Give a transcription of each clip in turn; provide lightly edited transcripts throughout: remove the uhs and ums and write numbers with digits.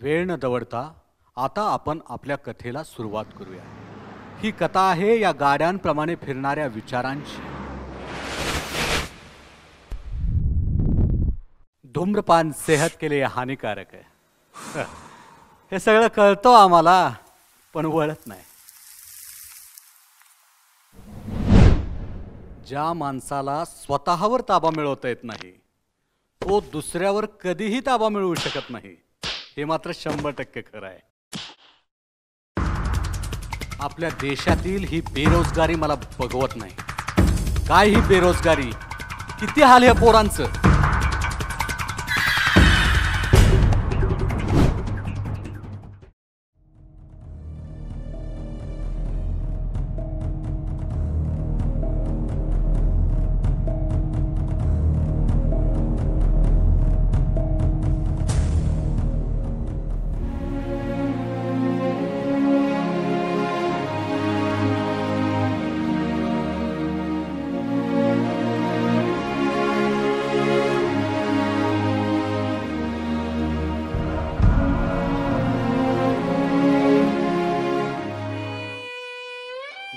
वेळ न दवडता आता आपण आपल्या कथेला सुरुवात करूया। ही कथा आहे या गाड्यांप्रमाणे फिरणाऱ्या विचारांची। धूम्रपान सेहत के लिए हानिकारक आहे हे सगळं कळतं आम्हाला, पण वळत नाही। ज्या माणसाला स्वतःवर ताबा मिळवता येत नाही तो दुसऱ्यावर कधीही ताबा मिळवू शकत नाही, हे मात्र 100% खरं आहे। आपल्या देशातील ही बेरोजगारी मला बघवत नाही। काय ही बेरोजगारी, किती हाल ह्या पोरांचं।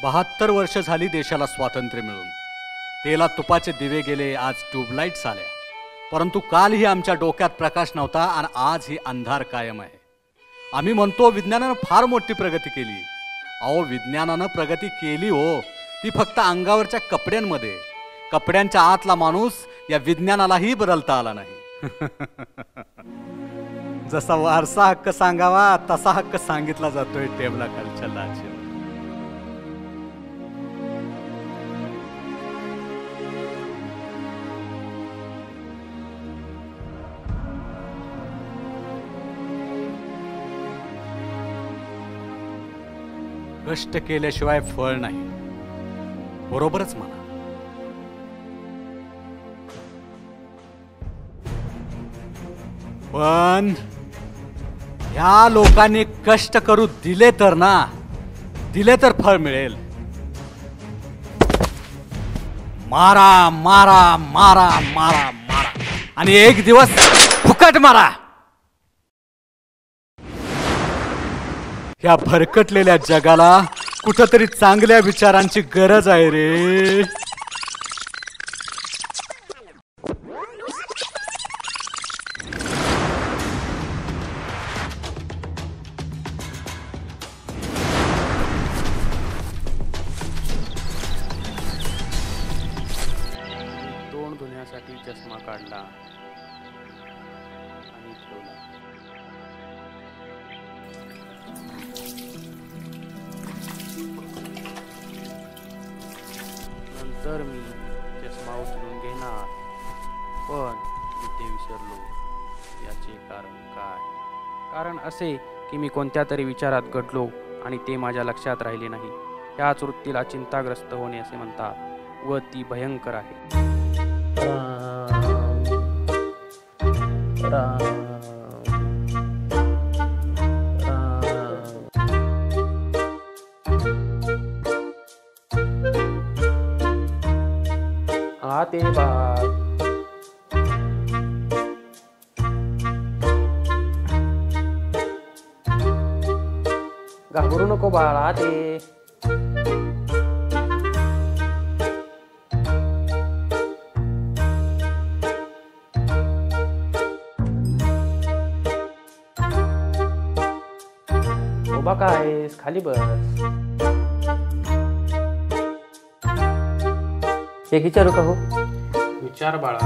बहात्तर वर्ष झाली देशाला स्वातंत्र्य मिळून। तेला तुपाचे दिवे गेले, आज ट्यूबलाईट्स आल्या, परंतु काल ही आमच्या डोक्यात प्रकाश नव्हता आणि आज ही अंधार कायम आहे। आम्ही म्हणतो विज्ञानानं फार मोठी प्रगती केली। अहो विज्ञानानं प्रगती केली हो, ती फक्त अंगावरच्या कपड्यांमध्ये। कपड्यांच्या आतला माणूस या विज्ञानालाही बदलता आला नाही। जसा वारसा हक्क सांगावा तसा हक्क सांगितला जातोय टेबलाखालच्या लाचेवर। कष्ट केल्याशिवाय फळ नाही, बरोबरच म्हणा। पण ह्या लोकांनी कष्ट करू दिले तर ना, दिले तर फळ मिळेल। मारा मारा मारा मारा मारा आणि एक दिवस फुकट मारा। ह्या भरकटलेल्या जगाला कुठंतरी चांगल्या विचारांची गरज आहे रे। तोंड धुण्यासाठी चष्मा काढला आणि ठेवला। नंतर मी चष्मा उचलून घेणार, पण मी ते विसरलो। याचे कारण काय? कारण असे की मी कोणत्या तरी विचारात गढलो आणि ते माझ्या लक्षात राहिले नाही। ह्याच वृत्तीला चिंताग्रस्त होणे असे म्हणतात व ती भयंकर आहे। आते बाळ, घाबरू नको बाळ, आते। उभा कायस, खाली बस। एक विचारू का हो? विचार बाळा।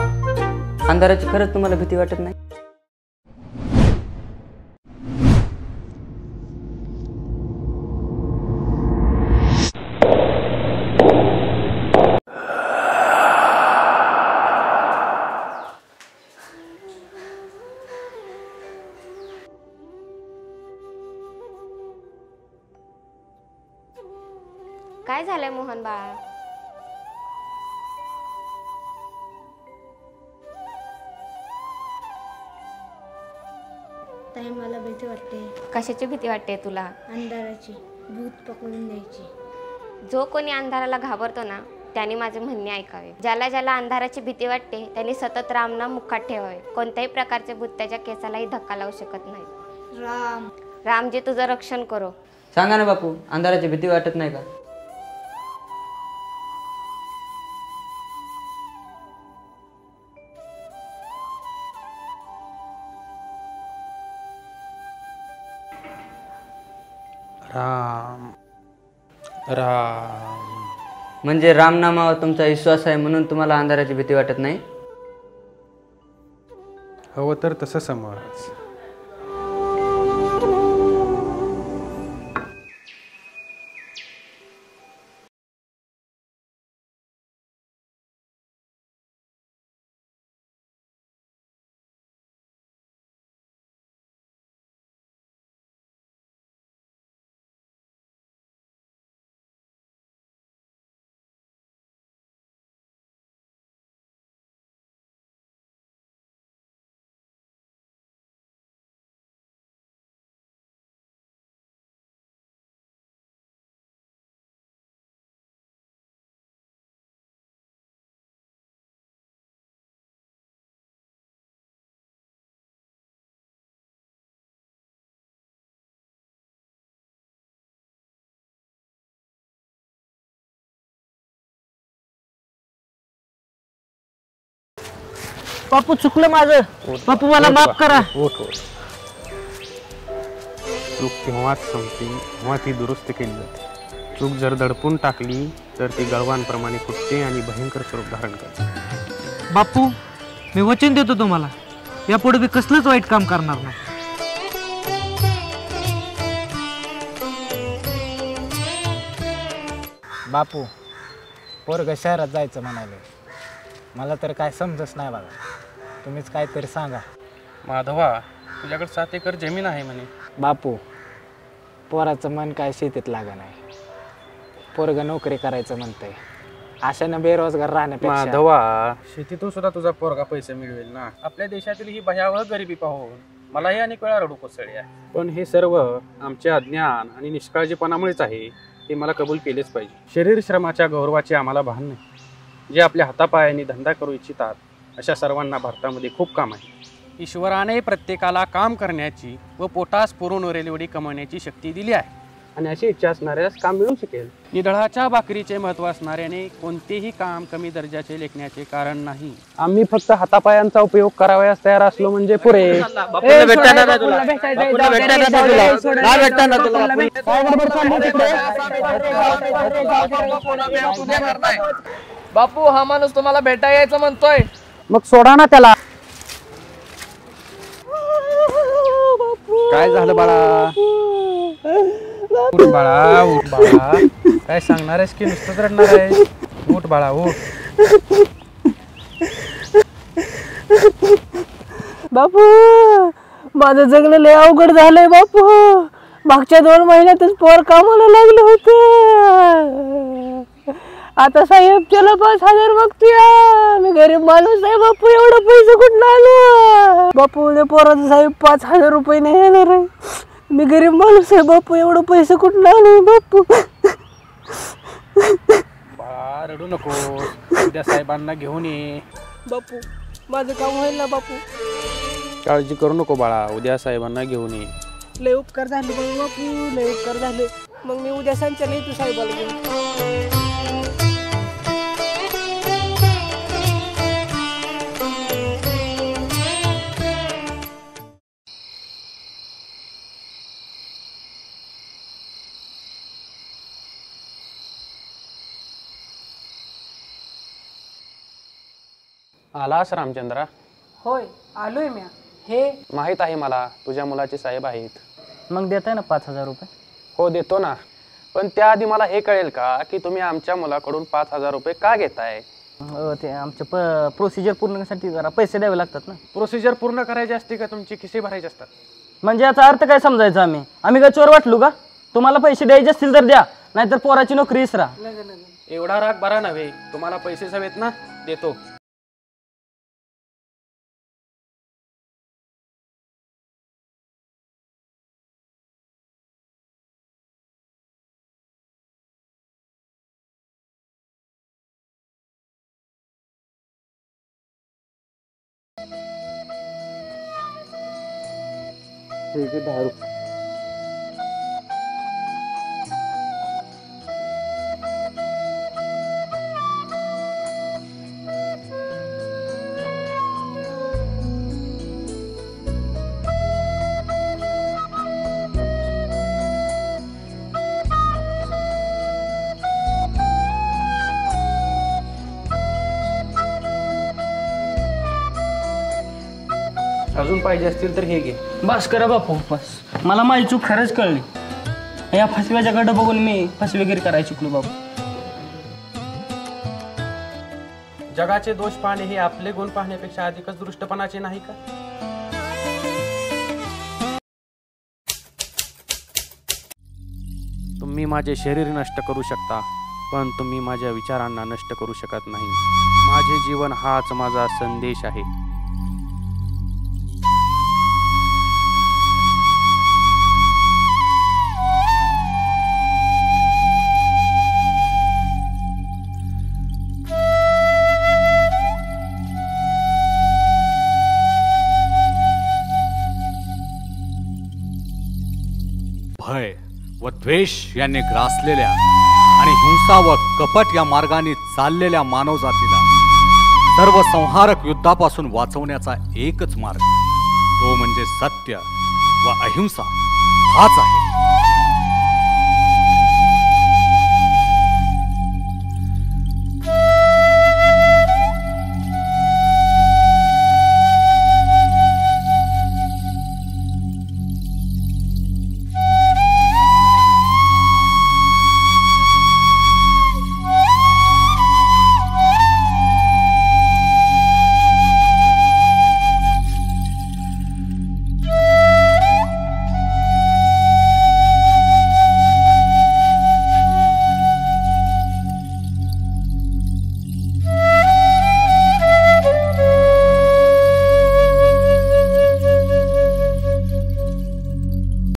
अंधाराची खरंच तुम्हाला भीती वाटत नाही? काय झालंय मोहन बाळा? ताई मला भीती वाटते। कशाची भीती वाटते तुला? अंधाराची, भूत पकडून द्यायची। जो कोणी अंधाराला घाबरतो ना त्याने माझे म्हणणे ऐकावे। ज्याला ज्याला अंधाराची भीती वाटते त्यांनी सतत रामनाम मुखात ठेवावे। कोणत्याही प्रकारचे भूत त्याच्या केसालाही धक्का लावू शकत नाही। राम. रामजी तुझं रक्षण करो. सांगा ना बापू, अंधाराची भीती वाटत नाही का? राम राम. म्हणजे रामनामावर तुमचा विश्वास आहे म्हणून तुम्हाला अंधाराची भीती वाटत नाही? हवं तर तसं समज. बापू चुकलं माझं. बापू मला माफ करा. चूक तेव्हाच संपते तेव्हा ती दुरुस्त केली जाते. चूक जर दडपून टाकली तर ती गळवांप्रमाणे फुटते आणि भयंकर स्वरूप धारण करते. बापू मी वचन देतो तुम्हाला, यापुढे मी कसलंच वाईट काम करणार नाही. बापू पोरग शहरात जायचं म्हणाले. मला तर काय समजच नाही बघा. तुम्हीच काहीतरी सांगा. माधवा, तुझ्याकडे 7 एकर जमीन आहे म्हणे. बापू पोराचं मन काय शेतीत लागा नाही. पोरग नोकरी करायचं म्हणतंय. अशानं बेरोजगार राहण्यापेक्षा माधवा, शेतीतून सुद्धा तुझा पोरगा पैसे मिळवेल ना. आपल्या देशातील ही भयावह गरिबी पाहून मलाही अनेक वेळा रडू कोसळली आहे. पण हे सर्व आमचे अज्ञान आणि निष्काळजीपणामुळेच आहे, ते मला कबूल केलेच पाहिजे. शरीर श्रमाच्या गौरवाचे आम्हाला भान नाही. जे आपल्या हातापायाने धंदा करू इच्छितात अशा सर्वांना भारतामध्ये खूप काम आहे. ईश्वराने प्रत्येकाला काम करण्याची व पोटास पुरून उरेल एवढी कमवण्याची शक्ती दिली आहे आणि अशी इच्छा असणाऱ्यास काम मिळू शकेल. निधळाच्या भाकरीचे महत्त्व असणाऱ्याने कोणतेही काम कमी दर्जाचे लेखण्याचे कारण नाही. आम्ही फक्त हातापायांचा उपयोग करावयास तयार असलो म्हणजे पुरे. बापू हा माणूस तुम्हाला भेटा यायचं म्हणतोय. मग सोडा ना त्याला. काय झालं बाळा? उठ बाळा, उठ बाळा. काय सांगणार आहेस की नुसतंच रडणार आहे? उठ बाळा, उठ. बापू माझं जगलं लय अवघड झालंय बापू. मागच्या 2 महिन्यातच पोर कामाला लागलं होतं. आता साहेब चला 5,000 मागतोय. मी गरीब माणूस आहे बापू, एवढं पैसे कुठून आलो? बापू उद्या पोराचं साहेब 5,000 रुपये नाही येणार आहे. मी गरीब माणूस आहे बापू, एवढं पैसे कुठून आलो बापू? बाळा रडू नको, उद्या साहेबांना घेऊन ये. बापू माझं काम होईल ना बापू? काळजी करू नको बाळा, उद्या साहेबांना घेऊन ये. लय उपकार झाले मग बापू, लय उपकार झाले. मग मी उद्या सांच्या नाही तू साहेबाला घेऊन. आलास रामचंद्रा? होय आलोय म्या. हे माहीत आहे मला, तुझ्या मुलाचे साहेब आहेत. मग देताय ना 5,000 रुपये? हो देतो ना, पण त्याआधी मला हे कळेल का की तुम्ही आमच्या मुलाकडून 5,000 रुपये का घेताय? ते आमच्या प्रोसिजर पूर्ण करण्यासाठी जरा पैसे द्यावे लागतात ना. प्रोसिजर पूर्ण करायची असते का तुमची खिसे भरायचे असतात? म्हणजे याचा अर्थ काय समजायचा? आम्ही काय चोर वाटलो का? तुम्हाला पैसे द्यायचे असतील तर द्या, नाहीतर पोराची नोकरी इसरा. एवढा राग बरा नव्हे. तुम्हाला पैसे हवेत ना, देतो. ठीक आहे 10 रुपये. अजून पाहिजे असतील तर हे घे. बस करा बापू बस. मला माझी चूक खरंच कळली. या फसव्याच्या गड बघून मी फसवेगिरी करायला शिकलो बापू. जगाचे दोष पाहणे हे आपले गुण पाहण्यापेक्षा अधिकच दृष्टपणाचे नाही का? तुम्ही माझे शरीर नष्ट करू शकता, पण तुम्ही माझ्या विचारांना नष्ट करू शकत नाही. माझे जीवन हाच माझा संदेश आहे. भय व द्वेष यांनी ग्रासलेल्या आणि हिंसा व कपट या मार्गाने चाललेल्या मानवजातीला सर्वसंहारक युद्धापासून वाचवण्याचा एकच मार्ग, तो म्हणजे सत्य व अहिंसा हाच आहे.